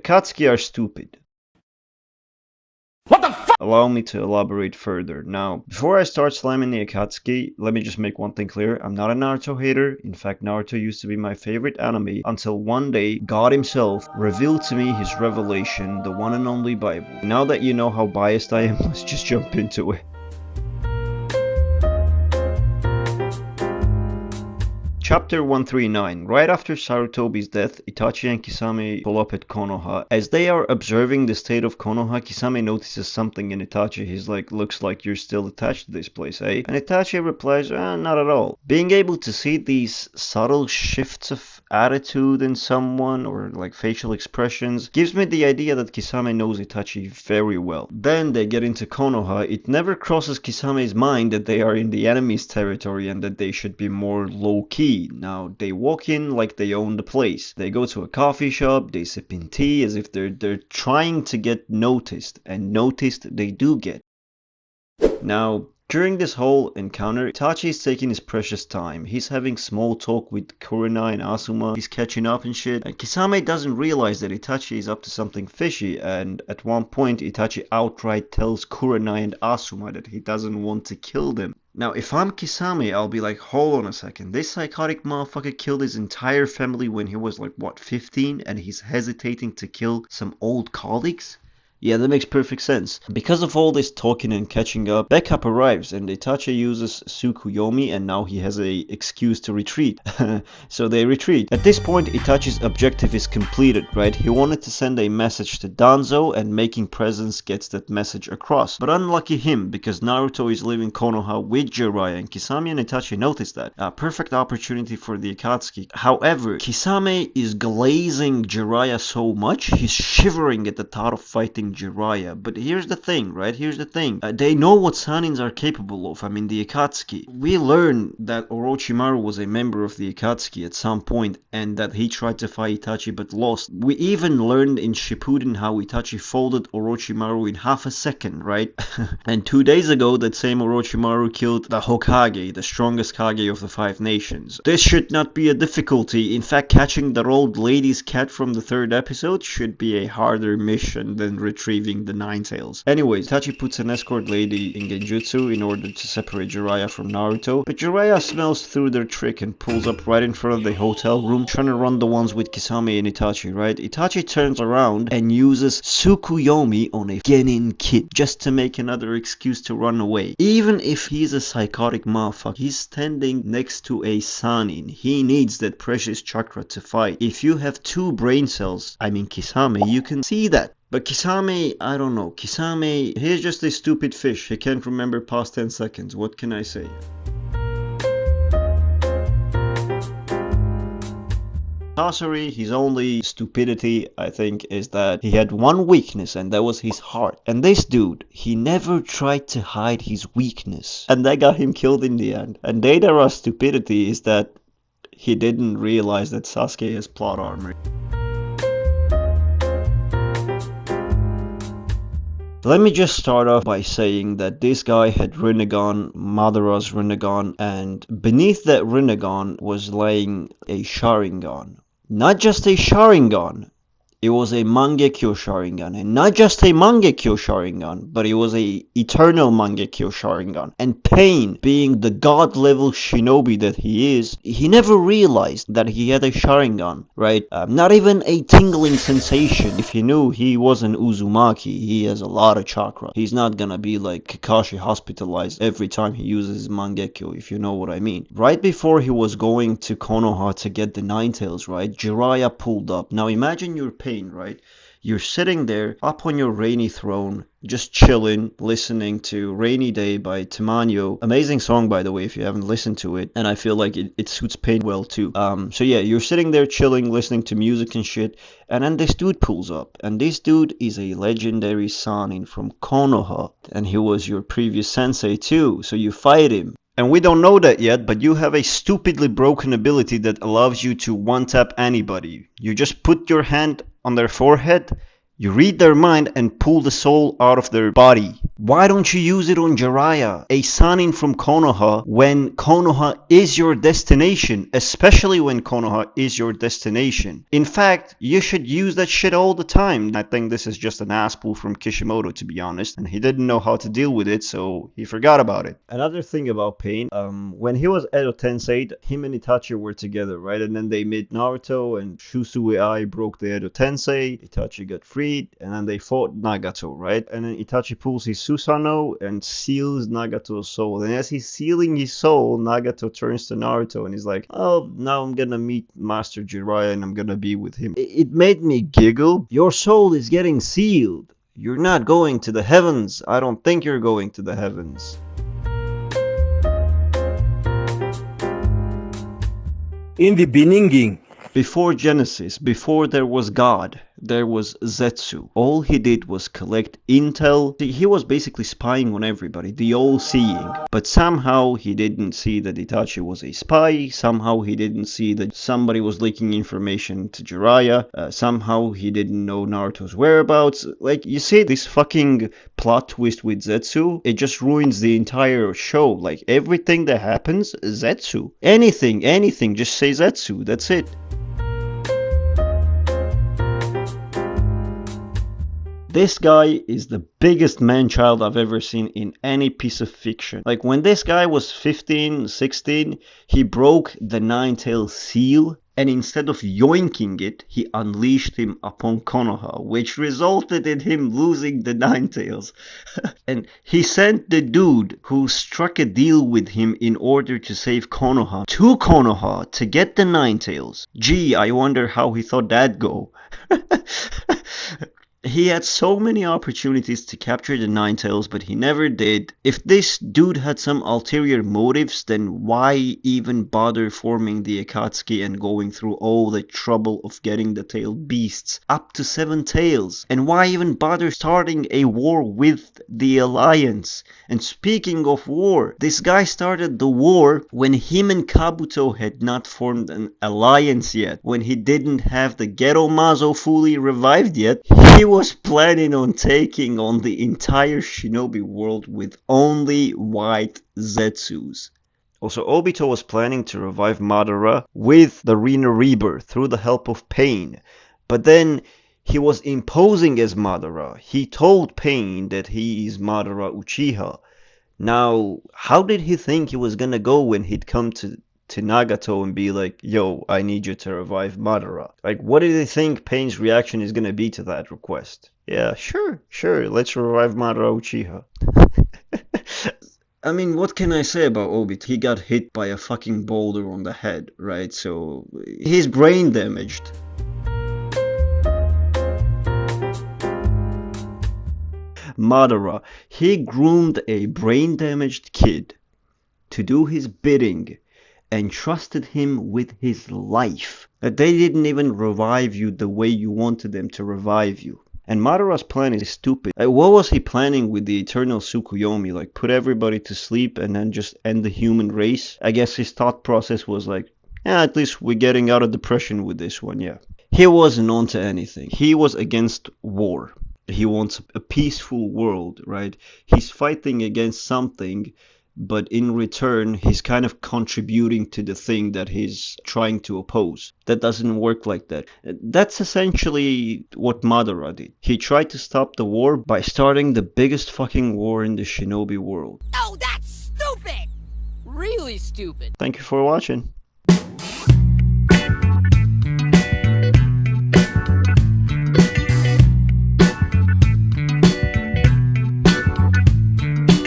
Akatsuki are stupid. What the fuck? Allow me to elaborate further. Now, before I start slamming the Akatsuki, let me just make one thing clear. I'm not a Naruto hater. In fact, Naruto used to be my favorite anime until one day, God himself revealed to me his revelation, the one and only Bible. Now that you know how biased I am, let's just jump into it. Chapter 139. Right after Sarutobi's death, Itachi and Kisame pull up at Konoha. As they are observing the state of Konoha, Kisame notices something in Itachi. He's like, looks like you're still attached to this place, eh? And Itachi replies, not at all. Being able to see these subtle shifts of attitude in someone, or like facial expressions, gives me the idea that Kisame knows Itachi very well. Then they get into Konoha. It never crosses Kisame's mind that they are in the enemy's territory and that they should be more low-key. Now, they walk in like they own the place. They go to a coffee shop, they sip in tea as if they're trying to get noticed, and noticed they do get. Now, during this whole encounter, Itachi is taking his precious time. He's having small talk with Kurina and Asuma. He's catching up and shit. And Kisame doesn't realize that Itachi is up to something fishy. And at one point, Itachi outright tells Kurina and Asuma that he doesn't want to kill them. Now, if I'm Kisame, I'll be like, hold on a second. This psychotic motherfucker killed his entire family when he was like, what, 15? And he's hesitating to kill some old colleagues? Yeah, that makes perfect sense. Because of all this talking and catching up, backup arrives and Itachi uses Tsukuyomi and now he has a excuse to retreat. So they retreat. At this point, Itachi's objective is completed, right? He wanted to send a message to Danzo and making presence gets that message across. But unlucky him, because Naruto is leaving Konoha with Jiraiya and Kisame and Itachi noticed that. A perfect opportunity for the Akatsuki. However, Kisame is glazing Jiraiya so much, he's shivering at the thought of fighting Jiraiya. But here's the thing, right? Here's the thing. They know what Sanins are capable of. I mean, the Akatsuki. We learn that Orochimaru was a member of the Akatsuki at some point and that he tried to fight Itachi but lost. We even learned in Shippuden how Itachi folded Orochimaru in half a second, right? And 2 days ago, that same Orochimaru killed the Hokage, the strongest Kage of the 5 nations. This should not be a difficulty. In fact, catching that old lady's cat from the 3rd episode should be a harder mission than retrieving the 9 tails. Anyways, Itachi puts an escort lady in genjutsu in order to separate Jiraiya from Naruto, but Jiraiya smells through their trick and pulls up right in front of the hotel room, trying to run the ones with Kisame and Itachi, right? Itachi turns around and uses Tsukuyomi on a genin kid just to make another excuse to run away. Even if he's a psychotic motherfucker, he's standing next to a Sanin. He needs that precious chakra to fight. If you have 2 brain cells, I mean Kisame, you can see that. But Kisame, I don't know. Kisame, he's just a stupid fish. He can't remember past 10 seconds. What can I say? Sasori, his only stupidity, I think, is that he had one weakness, and that was his heart. And this dude, he never tried to hide his weakness. And that got him killed in the end. And Deidara's stupidity is that he didn't realize that Sasuke has plot armor. Let me just start off by saying that this guy had Rinnegan, Madara's Rinnegan, and beneath that Rinnegan was laying a Sharingan. Not just a Sharingan, it was a Mangekyo Sharingan, and not just a Mangekyo Sharingan, but it was a eternal Mangekyo Sharingan. And Pain, being the god-level shinobi that he is, he never realized that he had a Sharingan, right? Not even a tingling sensation. If he knew he was an Uzumaki, he has a lot of chakra. He's not gonna be like Kakashi hospitalized every time he uses his Mangekyo, if you know what I mean. Right before he was going to Konoha to get the 9 tails, right? Jiraiya pulled up. Now imagine your Pain, right? You're sitting there up on your rainy throne, just chilling, listening to Rainy Day by Timanyo. Amazing song, by the way, if you haven't listened to it. And I feel like it suits Pain well too. So yeah, you're sitting there chilling, listening to music and shit. And then this dude pulls up. And this dude is a legendary Sanin from Konoha. And he was your previous sensei too. So you fight him. And we don't know that yet, but you have a stupidly broken ability that allows you to one-tap anybody. You just put your hand on their forehead, you read their mind and pull the soul out of their body. Why don't you use it on Jiraiya, a Sanin from Konoha, when Konoha is your destination, especially when Konoha is your destination? In fact, you should use that shit all the time. I think this is just an ass pull from Kishimoto, to be honest, and he didn't know how to deal with it, so he forgot about it. Another thing about Pain, when he was Edo Tensei, him and Itachi were together, right? And then they met Naruto, and Shusue Ai broke the Edo Tensei, Itachi got freed, and then they fought Nagato, right? And then Itachi pulls his Susanoo and seals Nagato's soul. And as he's sealing his soul, Nagato turns to Naruto and he's like, oh, now I'm gonna meet Master Jiraiya and I'm gonna be with him. It made me giggle. Your soul is getting sealed. You're not going to the heavens. I don't think you're going to the heavens. In the beginning. Before Genesis, before there was God, there was Zetsu. All he did was collect intel. He was basically spying on everybody, the all-seeing. But somehow he didn't see that Itachi was a spy. Somehow he didn't see that somebody was leaking information to Jiraiya. Somehow he didn't know Naruto's whereabouts. Like, you see this fucking plot twist with Zetsu, it just ruins the entire show. Like, everything that happens, Zetsu. Anything, just say Zetsu. That's it. This guy is the biggest man-child I've ever seen in any piece of fiction. Like, when this guy was 15, 16, he broke the Nine-Tails seal, and instead of yoinking it, he unleashed him upon Konoha, which resulted in him losing the Nine-Tails. And he sent the dude who struck a deal with him in order to save Konoha to Konoha to get the Nine-Tails. Gee, I wonder how he thought that'd go. He had so many opportunities to capture the Nine-Tails, but he never did. If this dude had some ulterior motives, then why even bother forming the Akatsuki and going through all the trouble of getting the tailed beasts up to 7 tails? And why even bother starting a war with the Alliance? And speaking of war, this guy started the war when him and Kabuto had not formed an alliance yet, when he didn't have the Ghetto Mazo fully revived yet. He was planning on taking on the entire shinobi world with only white Zetsus. Also, Obito was planning to revive Madara with the Rina Rebirth through the help of Pain. But then he was imposing as Madara. He told Pain that he is Madara Uchiha. Now, how did he think he was gonna go when he'd come to Nagato and be like, yo, I need you to revive Madara? Like, what do they think Pain's reaction is gonna be to that request? Yeah, sure, let's revive Madara Uchiha. I mean, what can I say about Obito? He got hit by a fucking boulder on the head, right? So, he's brain damaged. Madara, he groomed a brain-damaged kid to do his bidding and trusted him with his life. That they didn't even revive you the way you wanted them to revive you. And Madara's plan is stupid. What was he planning with the eternal Tsukuyomi? Like, put everybody to sleep and then just end the human race? I guess his thought process was like, yeah, at least we're getting out of depression with this one, yeah. He wasn't onto anything. He was against war. He wants a peaceful world, right? He's fighting against something, but in return, he's kind of contributing to the thing that he's trying to oppose. That doesn't work like that. That's essentially what Madara did. He tried to stop the war by starting the biggest fucking war in the shinobi world. Oh, that's stupid! Really stupid. Thank you for watching.